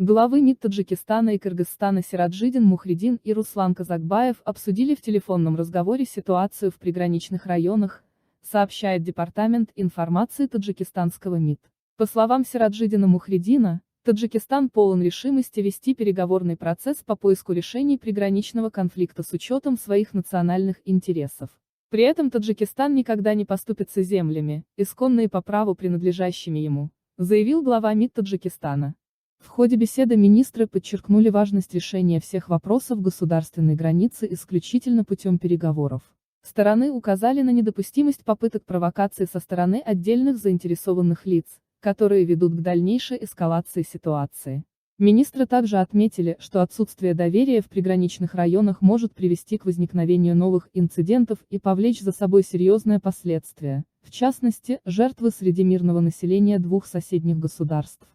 Главы МИД Таджикистана и Кыргызстана Сираджидин Мухридин и Руслан Казакбаев обсудили в телефонном разговоре ситуацию в приграничных районах, сообщает Департамент информации таджикистанского МИД. По словам Сираджидина Мухридина, Таджикистан полон решимости вести переговорный процесс по поиску решений приграничного конфликта с учетом своих национальных интересов. При этом Таджикистан никогда не поступится землями, исконно и по праву принадлежащими ему, заявил глава МИД Таджикистана. В ходе беседы министры подчеркнули важность решения всех вопросов государственной границы исключительно путем переговоров. Стороны указали на недопустимость попыток провокации со стороны отдельных заинтересованных лиц, которые ведут к дальнейшей эскалации ситуации. Министры также отметили, что отсутствие доверия в приграничных районах может привести к возникновению новых инцидентов и повлечь за собой серьезные последствия, в частности, жертвы среди мирного населения двух соседних государств.